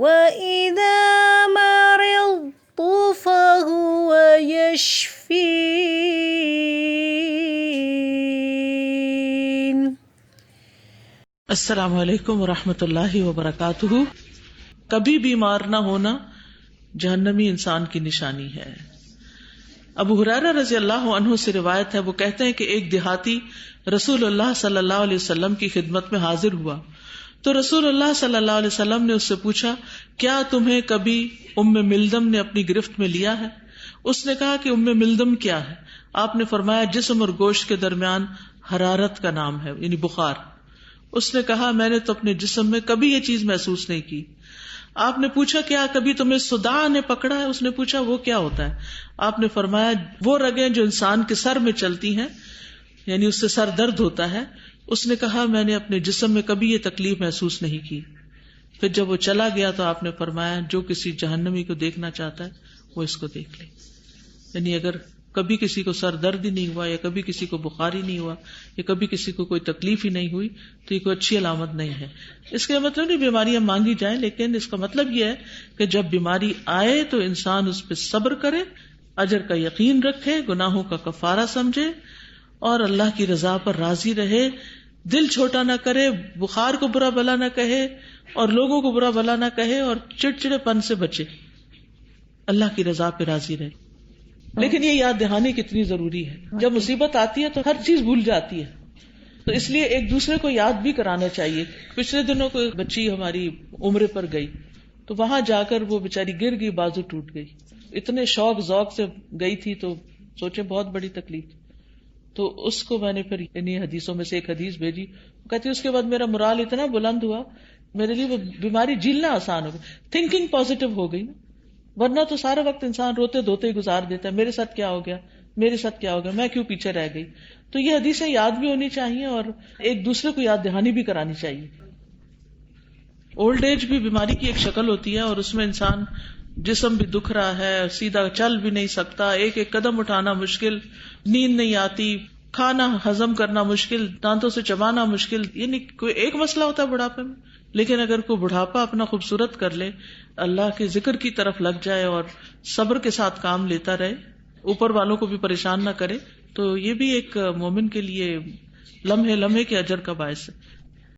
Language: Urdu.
وَإِذَا مَرِضْتُ فَهُوَ يَشْفِينِ۔ السلام علیکم ورحمۃ اللہ وبرکاتہ۔ کبھی بیمار نہ ہونا جہنمی انسان کی نشانی ہے۔ ابو ہریرہ رضی اللہ عنہ سے روایت ہے، وہ کہتے ہیں کہ ایک دیہاتی رسول اللہ صلی اللہ علیہ وسلم کی خدمت میں حاضر ہوا تو رسول اللہ صلی اللہ علیہ وسلم نے اس سے پوچھا، کیا تمہیں کبھی ام ملدم نے اپنی گرفت میں لیا ہے؟ اس نے کہا کہ ام ملدم کیا ہے؟ آپ نے فرمایا، جسم اور گوشت کے درمیان حرارت کا نام ہے، یعنی بخار۔ اس نے کہا، میں نے تو اپنے جسم میں کبھی یہ چیز محسوس نہیں کی۔ آپ نے پوچھا، کیا کبھی تمہیں صداع نے پکڑا ہے؟ اس نے پوچھا، وہ کیا ہوتا ہے؟ آپ نے فرمایا، وہ رگیں جو انسان کے سر میں چلتی ہیں، یعنی اس سے سر درد ہوتا ہے۔ اس نے کہا، میں نے اپنے جسم میں کبھی یہ تکلیف محسوس نہیں کی۔ پھر جب وہ چلا گیا تو آپ نے فرمایا، جو کسی جہنمی کو دیکھنا چاہتا ہے وہ اس کو دیکھ لے۔ یعنی اگر کبھی کسی کو سر درد ہی نہیں ہوا، یا کبھی کسی کو بخار ہی نہیں ہوا، یا کبھی کسی کو کوئی تکلیف ہی نہیں ہوئی، تو یہ کوئی اچھی علامت نہیں ہے۔ اس کا مطلب نہیں بیماریاں مانگی جائیں، لیکن اس کا مطلب یہ ہے کہ جب بیماری آئے تو انسان اس پہ صبر کرے، اجر کا یقین رکھے، گناہوں کا کفارہ سمجھے اور اللہ کی رضا پر راضی رہے، دل چھوٹا نہ کرے، بخار کو برا بلا نہ کہے اور لوگوں کو برا بلا نہ کہے، اور چڑچڑے پن سے بچے، اللہ کی رضا پہ راضی رہے۔ لیکن یہ یاد دہانی کتنی ضروری ہے، جب مصیبت آتی ہے تو ہر چیز بھول جاتی ہے، تو اس لیے ایک دوسرے کو یاد بھی کرانا چاہیے۔ پچھلے دنوں کو بچی ہماری عمرے پر گئی تو وہاں جا کر وہ بیچاری گر گئی، بازو ٹوٹ گئی، اتنے شوق ذوق سے گئی تھی، تو سوچے بہت بڑی تکلیف۔ تو اس کو میں نے پھر انہیں حدیثوں میں سے ایک حدیث بھیجی، وہ کہتی اس کے بعد میرا morale اتنا بلند ہوا، میرے لیے وہ بیماری جھیلنا آسان ہو گئی، تھنکنگ پازیٹو ہو گئی نا، ورنہ تو سارا وقت انسان روتے دھوتے ہی گزار دیتا ہے، میرے ساتھ کیا ہو گیا، میرے ساتھ کیا ہو گیا، میں کیوں پیچھے رہ گئی۔ تو یہ حدیثیں یاد بھی ہونی چاہیے اور ایک دوسرے کو یاد دہانی بھی کرانی چاہیے۔ اولڈ ایج بھی بیماری کی ایک شکل ہوتی ہے، اور اس میں انسان جسم بھی دکھ رہا ہے، سیدھا چل بھی نہیں سکتا، ایک ایک قدم اٹھانا مشکل، نیند نہیں آتی، کھانا ہضم کرنا مشکل، دانتوں سے چبانا مشکل، یعنی کوئی ایک مسئلہ ہوتا ہے بڑھاپے میں۔ لیکن اگر کوئی بڑھاپا اپنا خوبصورت کر لے، اللہ کے ذکر کی طرف لگ جائے اور صبر کے ساتھ کام لیتا رہے، اوپر والوں کو بھی پریشان نہ کرے، تو یہ بھی ایک مومن کے لیے لمحے لمحے کے اجر کا باعث ہے۔